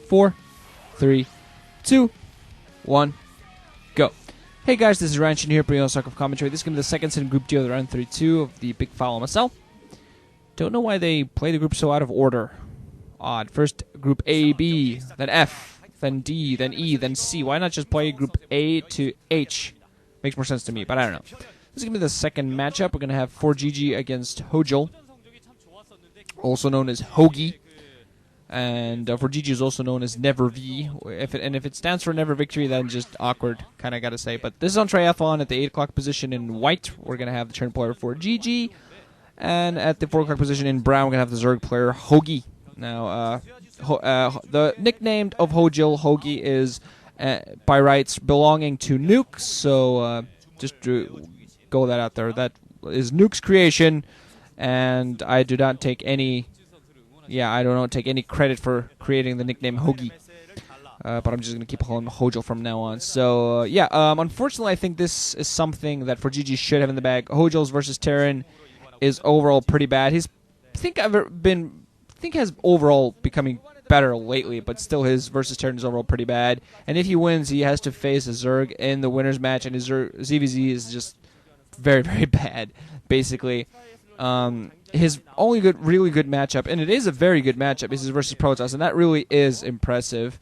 4, 3, 2, 1, go. Hey guys, this is Ranchin here, bringing on Soccer Commentary. This is going to be the second set in Group D of the Ro32 of the Bigfile MSL. Don't know why they play the group so out of order. Odd. First Group A, B, then F, then D, then E, then C. Why not just play Group A to H? Makes more sense to me, but I don't know. This is going to be the second matchup. We're going to have ForGG against HoGiL, also known as HoGiL. And ForGG is also known as Never V. If it stands for Never Victory, then just awkward, kind of gotta say. But this is on Triathlon at the 8 o'clock position in white. We're gonna have the turn player ForGG, and at the 4 o'clock position in brown, we're gonna have the zerg player HoGiL. Now, the nickname of HoGiL, HoGiL, is by rights belonging to Nuke. So just to go that out there, that is Nuke's creation, and I do not take any. Yeah, I don't take any credit for creating the nickname HoGiL, but I'm just going to keep calling him HoGiL from now on. So, yeah, unfortunately, I think this is something that ForGG should have in the bag. HoGil's versus Terran is overall pretty bad. He's, I think has overall becoming better lately, but still his versus Terran is overall pretty bad. And if he wins, he has to face a Zerg in the winner's match, and his ZVZ is just very, very bad, basically. His only really good matchup, and it is a very good matchup, is his versus Protoss, and that really is impressive.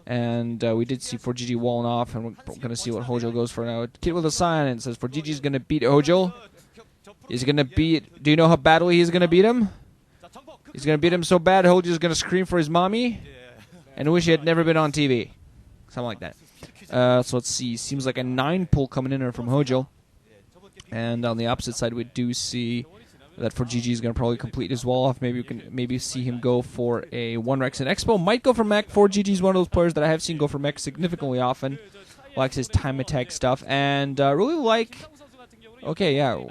And we did see ForGG walling off, and we're going to see what HoGiL goes for now. Kid with a sign and says ForGG is going to beat HoGiL. He's going to beat. Do you know how badly he's going to beat him? He's going to beat him so bad, HoGiL is going to scream for his mommy and wish he had never been on TV. Something like that. So let's see. Seems like a 9 pull coming in there from HoGiL. And on the opposite side, we do see that ForGG is going to probably complete his wall off. Maybe we can see him go for a 1 Rex and Expo. Might go for mech. ForGG is one of those players that I have seen go for mech significantly often. Likes his time attack stuff. And really like... Okay, yeah.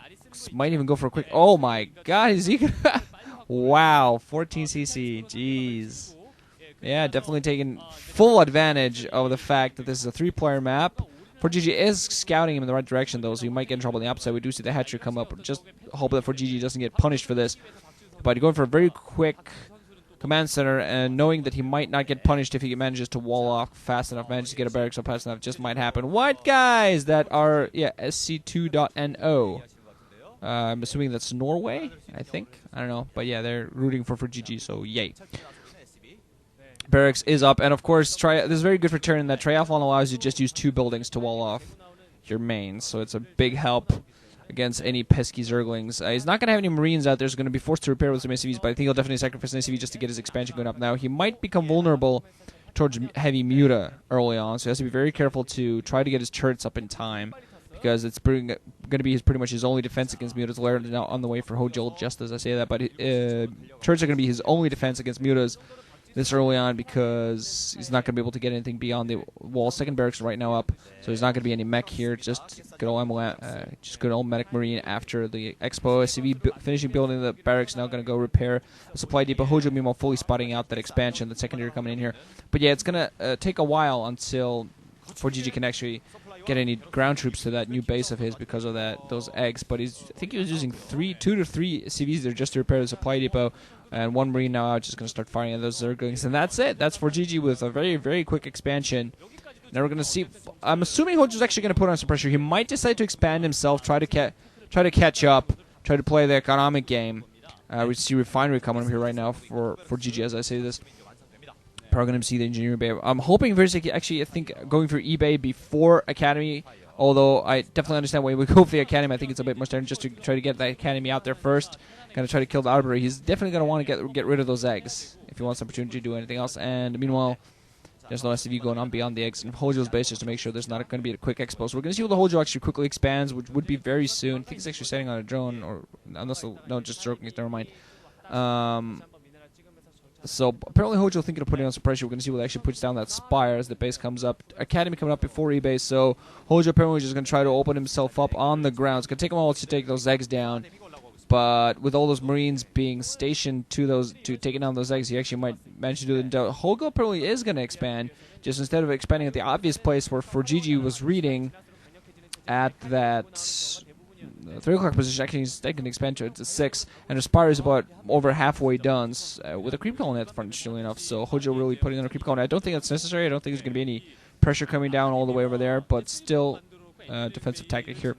Might even go for a quick... Oh my god, is he going to... Wow, 14cc. Jeez. Yeah, definitely taking full advantage of the fact that this is a 3-player map. ForGG is scouting him in the right direction, though, so he might get in trouble on the opposite. We do see the hatchery come up. Just hope that ForGG doesn't get punished for this. But going for a very quick command center, and knowing that he might not get punished if he manages to wall off fast enough, manages to get a barracks up fast enough, just might happen. What guys that are, yeah, SC2.NO. I'm assuming that's Norway, I think. I don't know. But yeah, they're rooting for ForGG, so yay. Barracks is up, and of course, this is very good for Terran that Triathlon allows you to just use 2 buildings to wall off your mains, so it's a big help against any pesky Zerglings. He's not going to have any Marines out there, so he's going to be forced to repair with some SCVs, but I think he'll definitely sacrifice an SCV just to get his expansion going up. Now, he might become vulnerable towards heavy Muta early on, so he has to be very careful to try to get his turrets up in time, because it's going to be pretty much his only defense against Mutas. Laird is now on the way for HoGiL, just as I say that, but turrets are going to be his only defense against Mutas this early on, because he's not going to be able to get anything beyond the wall. Second barracks right now up, so there's not going to be any mech here. Just good old medic marine after the Expo. SCV finishing building the barracks, now going to go repair the supply depot. HoGiL meanwhile fully spotting out that expansion, the secondary coming in here. But yeah, it's going to take a while until ForGG can actually get any ground troops to that new base of his because of those eggs. But I think he was using 2 to 3 CVs there just to repair the supply depot. And 1 Marine now out, just going to start firing at those Zerglings. And that's it. That's ForGG with a very, very quick expansion. Now we're going to see... I'm assuming HoGiL's actually going to put on some pressure. He might decide to expand himself, try to catch up, try to play the economic game. We see Refinery coming up here right now for ForGG, as I say this. Probably going to see the Engineering Bay. I'm hoping actually, I think going for eBay before Academy, although I definitely understand why we go for the Academy. I think it's a bit more standard just to try to get the Academy out there first. Going to try to kill the Arbitrary. He's definitely going to want to get rid of those eggs if he wants the opportunity to do anything else. And meanwhile, there's no SCV going on beyond the eggs. And HoGiL's base just to make sure there's not going to be a quick expo. So we're going to see what the HoGiL actually quickly expands, which would be very soon. I think he's actually setting on a drone, or unless no, just joking. Never mind. So apparently HoGiL thinking of putting on some pressure. We're going to see what actually puts down that spire as the base comes up. Academy coming up before eBay. So HoGiL apparently is just going to try to open himself up on the ground. It's going to take him a while to take those eggs down. But with all those Marines being stationed to taking down those eggs, he actually might manage to do it. HoGiL apparently is going to expand, just instead of expanding at the obvious place where ForGG was reading at that 3 o'clock position actually is taking expansion to 6, and the Spire is about over halfway done with a creep colony at the front, interestingly enough. So HoGiL really putting on a creep colony. I don't think that's necessary. I don't think there's going to be any pressure coming down all the way over there, but still defensive tactic here.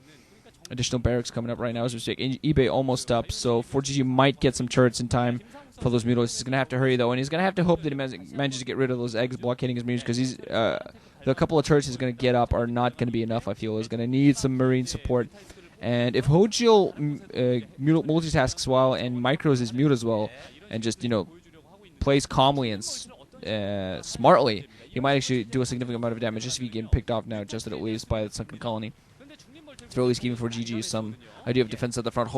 Additional barracks coming up right now as we speak. eBay almost up, so ForGG might get some turrets in time for those mutilates. He's going to have to hurry, though, and he's going to have to hope that he manages to get rid of those eggs blockading his mutants, because the couple of turrets he's going to get up are not going to be enough, I feel. He's going to need some marine support. And if HoGiL multitasks well and micros his mute as well, and just, plays calmly and smartly, he might actually do a significant amount of damage just if he get picked off now, just at least by the sunken colony. It's really giving ForGG some idea of defense at the front.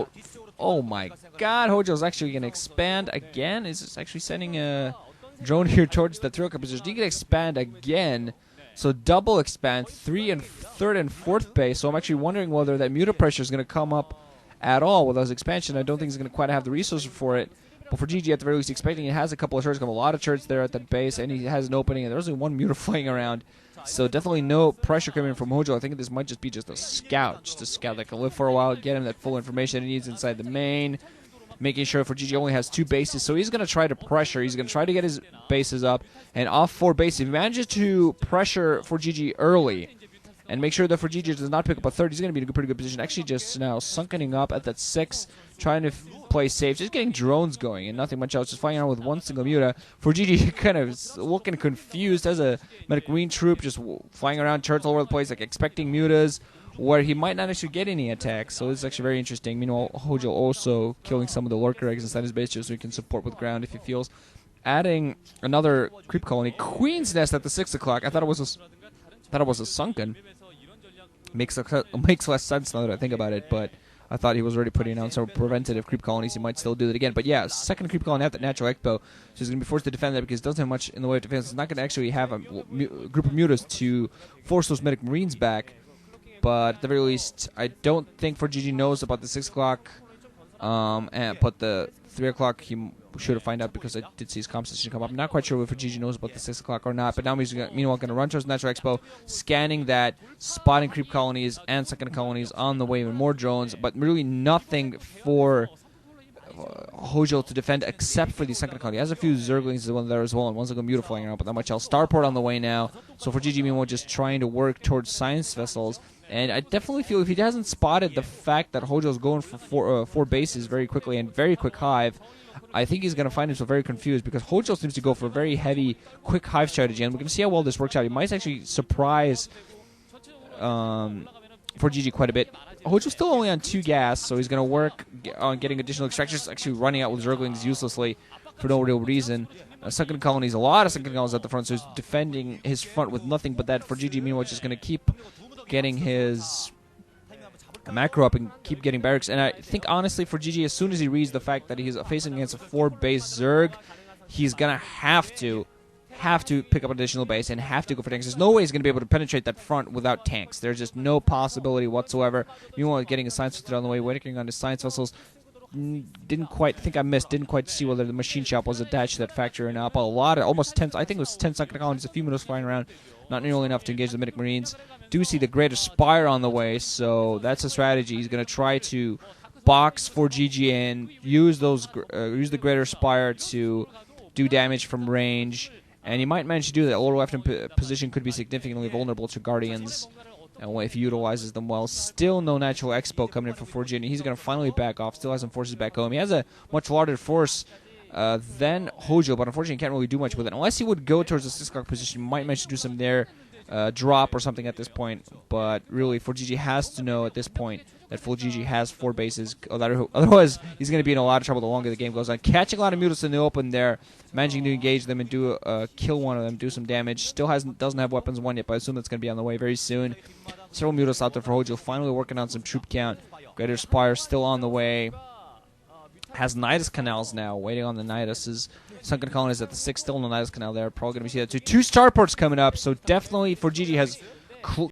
Oh my god, HoGiL's actually going to expand again. Is this actually sending a drone here towards the 3 o'clock position? He can expand again. So double expand, 3 and 3rd and 4th base. So I'm actually wondering whether that muta pressure is going to come up at all with his expansion. I don't think he's going to quite have the resources for it. But ForGG, at the very least, expecting he has a couple of turrets, a lot of turrets there at that base, and he has an opening, and there's only one muta flying around. So definitely no pressure coming from HoGiL. I think this might just be just a scout that can live for a while, get him that full information he needs inside the main, making sure ForGG only has 2 bases. So he's going to try to pressure. He's going to try to get his bases up, and off 4 bases. If he manages to pressure ForGG early and make sure that ForGG does not pick up a 3rd, he's going to be in a pretty good position. Actually just now sunkening up at that 6, trying to play safe, just getting drones going and nothing much else, just flying around with one single muta. ForGG kind of looking confused as a medic green troop, just flying around turrets all over the place, like expecting mutas where he might not actually get any attacks. So this is actually very interesting. Meanwhile, HoGiL also killing some of the lurker eggs inside his base just so he can support with ground if he feels. Adding another creep colony, Queen's Nest at the 6 o'clock. I thought it was a sunken. Makes less sense now that I think about it, but I thought he was already putting on some preventative creep colonies. He might still do that again. But yeah, second creep colony at that natural expo. So he's going to be forced to defend that because it doesn't have much in the way of defense. It's not going to actually have a group of mutas to force those medic marines back. But at the very least, I don't think ForGG knows about the 6 o'clock. But the 3 o'clock he should have find out because I did see his comp station come up. I'm not quite sure if ForGG knows about the 6 o'clock or not. But now he's meanwhile going to run towards Natural Expo, scanning that, spotting creep colonies and second colonies on the way with more drones. But really nothing for HoGiL to defend except for the second colony. He has a few zerglings there as well, and one's like a muta flying around, but not much else. Starport on the way now. So ForGG meanwhile just trying to work towards science vessels. And I definitely feel if he hasn't spotted the fact that HoGiL's going for 4 bases very quickly and very quick hive, I think he's going to find himself very confused because HoGiL seems to go for a very heavy, quick hive strategy. And we're going to see how well this works out. He might actually surprise ForGG quite a bit. HoGiL's still only on 2 gas, so he's going to work on getting additional extractors, actually running out with zerglings uselessly for no real reason. Second colonies, a lot of second colonies at the front, so he's defending his front with nothing but that. ForGG, meanwhile, just going to keep getting his macro up and keep getting barracks. And I think, honestly, ForGG, as soon as he reads the fact that he's facing against a 4-base Zerg, he's going to have to pick up an additional base and have to go for tanks. There's no way he's going to be able to penetrate that front without tanks. There's just no possibility whatsoever. Meanwhile, getting a science vessel on the way, waiting on his science vessels. Didn't quite see whether the machine shop was attached to that factory or not. But almost 10, I think it was 10 second colonies, a few minutes flying around, not nearly enough to engage the Medic Marines. Do see the Greater Spire on the way, so that's a strategy. He's going to try to box ForGG in, use the Greater Spire to do damage from range, and he might manage to do that. Lower left position could be significantly vulnerable to Guardians if he utilizes them well. Still no natural expo coming in for ForGG, and he's going to finally back off. Still has some forces back home. He has a much larger force than HoGiL, but unfortunately he can't really do much with it. Unless he would go towards the 6 o'clock position, he might manage to do some there. Drop or something at this point, but really ForGG has to know at this point that ForGG has 4 bases, otherwise he's going to be in a lot of trouble the longer the game goes on. Catching a lot of mutas in the open there, managing to engage them and kill one of them, do some damage. Still doesn't have weapons 1 yet, but I assume that's going to be on the way very soon. Several mutas out there for HoGiL, finally working on some troop count. Greater Spire still on the way. Has Nidus Canals now, waiting on the Nidus's. Sunken Colonies at the 6, still no Nidus Canal there. Probably going to be see that too. 2 starports coming up, so definitely ForGG has